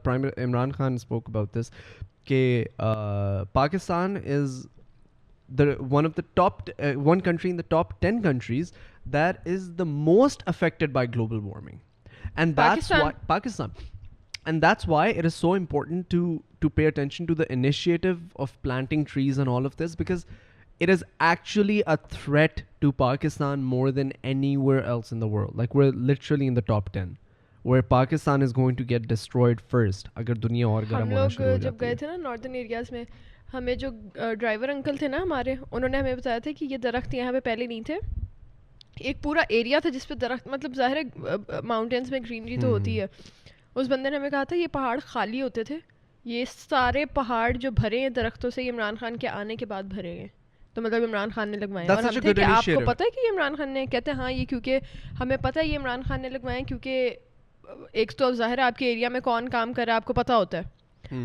Prime Imran Khan spoke about this. Pakistan is one of the one country in the top 10 countries that is the most affected by global warming, and that's why Pakistan, and that's why it is so important to pay attention to the initiative of planting trees and all of this, because it is actually a threat to Pakistan more than anywhere else in the world. Like, we're literally in the top 10 where Pakistan is going to get destroyed first अगर दुनिया और गर्म होना शुरू हो जाती है. हम लोग जब गए थे ना नॉर्दर्न एरियाज में, हमें जो ड्राइवर अंकल थे ना हमारे, उन्होंने हमें बताया था कि ये दरख्त यहाँ पे पहले नहीं थे. एक पूरा एरिया था जिस पे दरख्त, मतलब ज़ाहिर है माउंटेन्स में ग्रीनरी तो होती है. उस बंदे ने हमें कहा था ये पहाड़ खाली होते थे, ये सारे पहाड़ जो भरे हैं दरख्तों से, ये इमरान खान के आने के बाद भरे हैं. तो मतलब इमरान खान ने लगवाए. और हम थे कि आपको पता है कि ये इमरान खान ने, कहते हैं हाँ ये क्योंकि हमें पता है ये इमरान खान ने लगवाए, क्योंकि एक तो ज़ाहिर है आपके एरिया में कौन काम कर रहा है आपको पता होता है,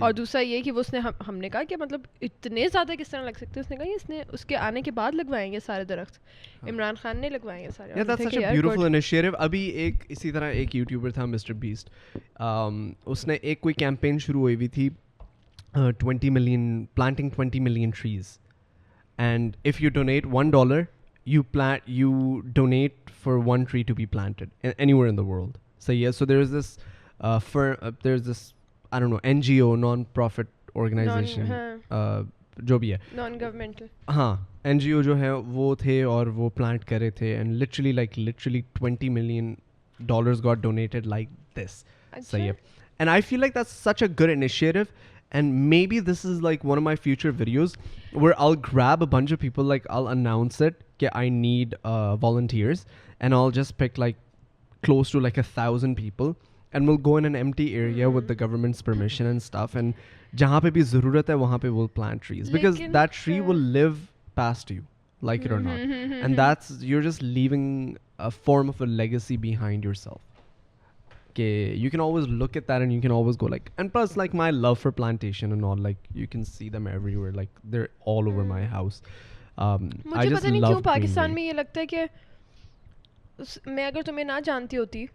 और दूसरा ये कि वो उसने हमने कहा कि मतलब इतने ज़्यादा किस तरह लग सकते हैं. उसने कहा इसने उसके आने के बाद लगवाएंगे सारे दरख्त, इमरान खान ने लगवाएंगे सारे. Yeah, that's such a beautiful initiative. अभी एक इसी तरह एक यूट्यूबर था मिस्टर बीस्ट, उसने एक कोई कैंपेन शुरू हुई हुई थी 20 million planting 20 million trees, and if you donate $1 you donate for one tree to be planted anywhere in the world. So yeah, so there's this there's this, I don't know, NGO, non-profit organization, जो भी है, non-governmental, हाँ, NGO जो है वो थे और वो plant कर रहे थे, and literally $20 million got donated like this. So yeah, and I feel like that's such a good initiative, and maybe this is like one of my future videos where I'll grab a bunch of people, like I'll announce it, कि I need volunteers, and I'll just pick like close to like 1,000 people, and we'll go in an empty area with the government's permission and stuff, and जहाँ पे भी ज़रूरत है वहाँ पे we'll plant trees, because that tree will live past you, like it or not, and that's, you're just leaving a form of a legacy behind yourself. Okay, you can always look at that and you can always go like, and plus like my love for plantation and all, like you can see them everywhere, like they're all over my house. मुझे पता नहीं क्यों पाकिस्तान में ये लगता है कि मैं अगर तुम्हें ना जानती होती,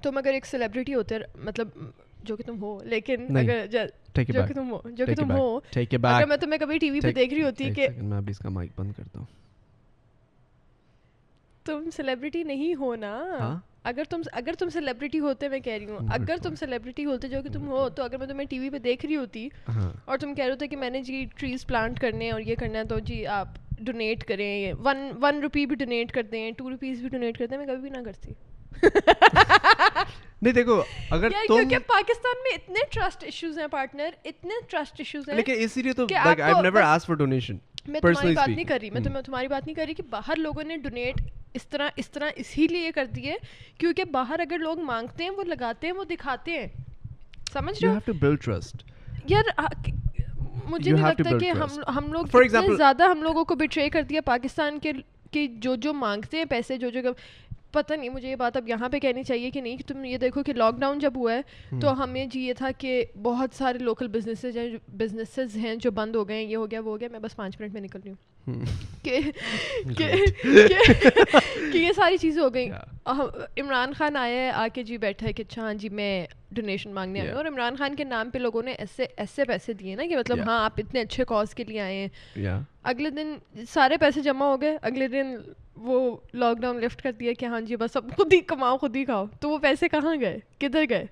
तुम अगर एक सेलिब्रिटी होते, मतलब जो कि तुम हो, लेकिन अगर जो कि तुम हो, अगर मैं तुम्हें कभी टीवी पे देख रही होती कि मैं अभी इसका माइक बंद करता हूँ, तुम सेलिब्रिटी नहीं हो ना. अगर तुम सेलिब्रिटी होते, मैं कह रही हूँ अगर तुम सेलिब्रिटी होते जो कि तुम हो, तो अगर मैं तुम्हें टीवी पे देख रही होती और तुम कह रहे होते कि मैंने जी ट्रीज प्लांट करने और ये करना है, तो जी आप डोनेट करें, वन रुपी भी डोनेट कर दें, 2 रुपीज़ भी डोनेट कर दें, मैं कभी भी ना करती. नहीं देखो, अगर तुम, क्योंकि पाकिस्तान में इतने ट्रस्ट इश्यूज हैं पार्टनर, इतने ट्रस्ट इश्यूज हैं, लेकिन इसीलिए तो like I've never asked for donation. मैं तुम्हारी बात नहीं कर रही, मैं तुम्हारी बात नहीं कर रही कि बाहर लोगों ने डोनेट इस तरह इसीलिए कर दिए क्योंकि बाहर अगर लोग मांगते हैं, वो लगाते हैं, वो दिखाते हैं, समझ रहे हो? You have to build trust. यार मुझे नहीं लगता कि हम लोग इतने ज़्यादा हम लोगों को बिट्रे कर दिया पाकिस्तान के जो मांगते हैं पैसे, जो पता नहीं मुझे ये बात अब यहाँ पे कहनी चाहिए कि नहीं, कि तुम ये देखो कि लॉकडाउन जब हुआ है तो हमें जी ये था कि बहुत सारे लोकल बिजनेसेस हैं जो बंद हो गए हैं, ये हो गया वो हो गया. मैं बस 5 मिनट में निकल रही हूँ कि ये सारी चीज़ें हो गई. इमरान खान आया है, आके जी बैठा है कि अच्छा हाँ जी मैं डोनेशन मांगने आए, और इमरान खान के नाम पे लोगों ने ऐसे पैसे दिए ना कि मतलब हाँ आप इतने अच्छे कॉज के लिए आए हैं. अगले दिन सारे पैसे जमा हो गए, अगले दिन वो लॉकडाउन लिफ्ट कर दिया कि हाँ जी बस अब खुद ही कमाओ खुद ही खाओ. तो वो पैसे कहाँ गए, किधर गए?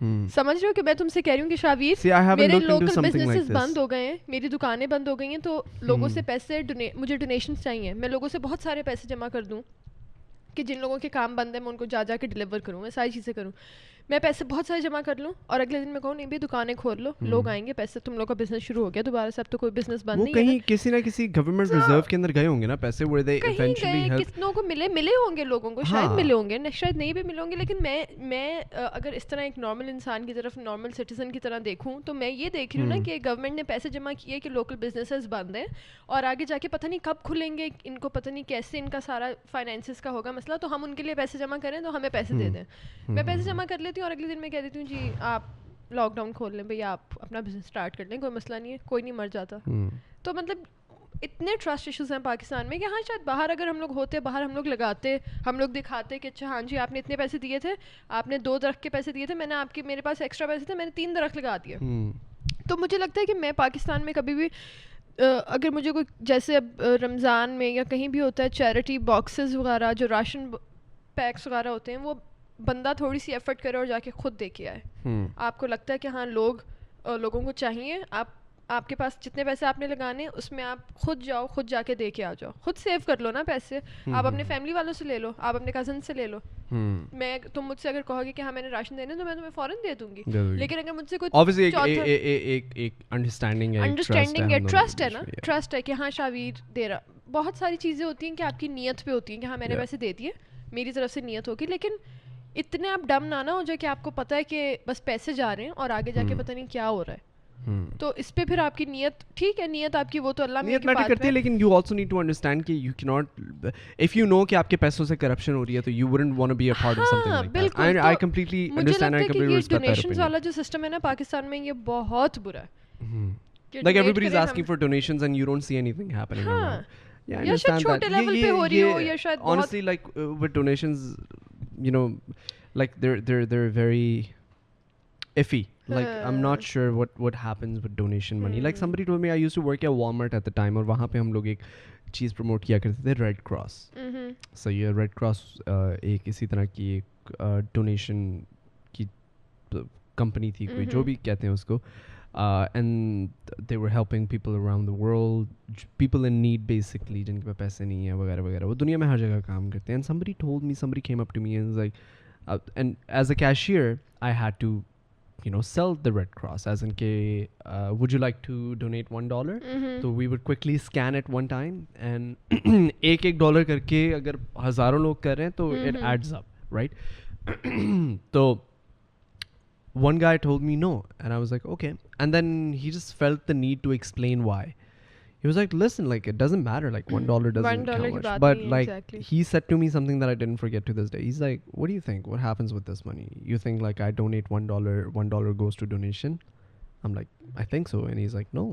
समझ रहे हो कि मैं तुमसे कह रही हूँ कि शावीर मेरे लोकल बिजनेसेस बंद हो गए हैं, मेरी दुकानें बंद हो गई हैं, तो लोगों से पैसे मुझे डोनेशन चाहिए. मैं लोगों से बहुत सारे पैसे जमा कर दूँ कि जिन लोगों के काम बंद है मैं उनको जा के डिलीवर करूँ, मैं सारी चीज़ें करूँ. मैं पैसे बहुत सारे जमा कर लूँ और अगले दिन मैं कहूँ नहीं भी दुकानें खोल लो, लोग आएंगे, पैसे, तुम लोग का बिजनेस शुरू हो गया दोबारा से, अब तो कोई बिजनेस बंद नहीं है. कहीं किसी ना किसी गवर्नमेंट रिजर्व के अंदर गए होंगे ना पैसे, where they eventually help. कितनों को मिले होंगे, लोगों को शायद मिले होंगे, शायद नहीं भी मिले होंगे, लेकिन मैं अगर इस तरह एक नॉर्मल इंसान की तरफ, नॉर्मल सिटीजन की तरह देखूँ, तो मैं ये देख रही हूँ ना कि गवर्नमेंट ने पैसे जमा किए कि लोकल बिजनेसेस बंद हैं और आगे जाके पता नहीं कब खुलेंगे, इनको पता नहीं कैसे इनका सारा फाइनेंसिस का होगा मसला, तो हम उनके लिए पैसे जमा करें तो हमें पैसे दे दें. मैं पैसे जमा कर लेती हूँ और अगले दिन मैं कह देती हूँ जी आप लॉकडाउन खोल लें भैया, आप अपना बिजनेस स्टार्ट कर लें, कोई मसला नहीं है, कोई नहीं मर जाता. तो मतलब इतने ट्रस्ट इश्यूज हैं पाकिस्तान में कि हाँ शायद बाहर अगर हम लोग होते, बाहर हम लोग लगाते, हम लोग दिखाते कि अच्छा हाँ जी आपने इतने पैसे दिए थे, आपने 2 दरख्त के पैसे दिए थे, मेरे पास एक्स्ट्रा पैसे थे, मैंने 3 दरख्त लगा दिए। तो मुझे लगता है कि मैं पाकिस्तान में कभी भी अगर मुझे कोई जैसे अब रमज़ान में या कहीं भी होता है चैरिटी बॉक्सेस वगैरह, जो राशन पैक्स वगैरह होते हैं, वो बंदा थोड़ी सी एफर्ट करे और जाके खुद दे के आए। आपको लगता है कि हाँ लोगों को चाहिए, आपके पास जितने पैसे आपने लगाने उसमें आप खुद जाओ, खुद जाके दे के आ जाओ, खुद सेव कर लो ना पैसे। आप अपने फैमिली वालों से ले लो, आप अपने कजन से ले लो। तुम मुझसे अगर कहोगे कि हाँ मैंने राशन देने तो मैं तुम्हें फौरन दे दूंगी, लेकिन अगर मुझसे कोई ऑब्वियसली एक अंडरस्टैंडिंग है, ट्रस्ट है ना, ट्रस्ट है कि हाँ शावीर दे रहा। बहुत सारी चीज़ें होती हैं कि आपकी नीयत पे होती हैं कि हाँ मैंने पैसे दे दिए, मेरी तरफ से नीयत होगी, लेकिन इतने आप डम ना हो जाए कि आपको पता है कि बस पैसे जा रहे हैं और आगे जाके पता नहीं क्या हो रहा है। तो इस पे फिर आपकी नीयत, ठीक है नीयत आपकी वो तो अल्लाह में मैटर करती है, लेकिन you also need to understand कि you can not, if you know कि आपके पैसों से करप्शन हो रही है तो you wouldn't want to be a part of something like that. I completely understand, I completely respect that. Donations वाला जो सिस्टम है ना पाकिस्तान में, ये बहुत बुरा है। Like everybody is asking for donations and you don't see anything happening. Yeah, I understand छोटे that. लेवल पे हो रही हो या शायद honestly like with donations, you know, like they're very iffy. Like I'm not sure what happens with donation money. Like somebody told me, I used to work at Walmart at the time, और वहाँ पे हम लोग एक चीज़ promote किया करते थे, Red Cross. So ये Red Cross एक इसी तरह की एक donation की कंपनी थी, कोई जो भी कहते हैं उसको. And they were helping people around the world, people in need basically, जिनके पास पैसे नहीं है वगैरह वगैरह, वो दुनिया में हर जगह काम करते हैं. And somebody told me, somebody came up to me and was like, and as a cashier I had to, you know, sell the Red Cross, as in ke would you like to donate $1? So we would quickly scan it one time, and एक $1 करके अगर हज़ारों लोग कर रहे हैं तो it adds up, right? तो one guy told me no, and I was like okay, and then he just felt the need to explain why. He was like, listen, like it doesn't matter, like $1 doesn't count much, but like exactly. He said to me something that I didn't forget to this day. He's like, what do you think, what happens with this money? You think like I donate $1 goes to donation? I'm like, I think so. And he's like, no,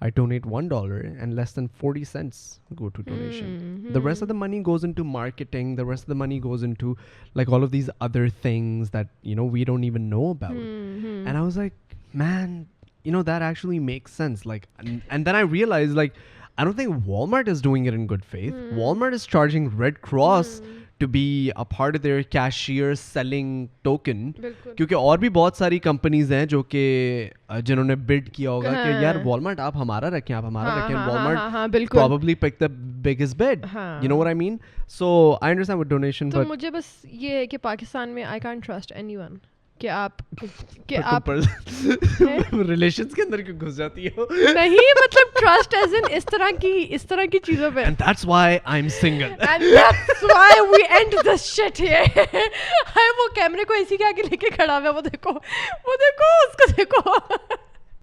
I donate $1 and less than 40 cents go to donation. The rest of the money goes into marketing, the rest of the money goes into like all of these other things that, you know, we don't even know about. And I was like, man, you know, that actually makes sense. Like, and then I realized, like, I don't think Walmart is doing it in good faith. Walmart is charging Red Cross to be a part of their cashier selling token. क्योंकि और भी बहुत सारी companies हैं जो कि जिन्होंने bid किया होगा कि यार Walmart आप हमारा रखें, आप हमारा रखें. Walmart probably picked the biggest bid. You know what I mean? So I understand with donation, तो but मुझे बस ये है कि पाकिस्तान में I can't trust anyone. कि आप रिलेशंस के अंदर क्यों घुस जाती हो? नहीं, मतलब ट्रस्ट एज इन इस तरह की चीजों पे. And that's why I'm single. And that's why we end this shit here. हाय वो कैमरे को इसी के आगे लेके खड़ा हुआ है, वो देखो उसको देखो.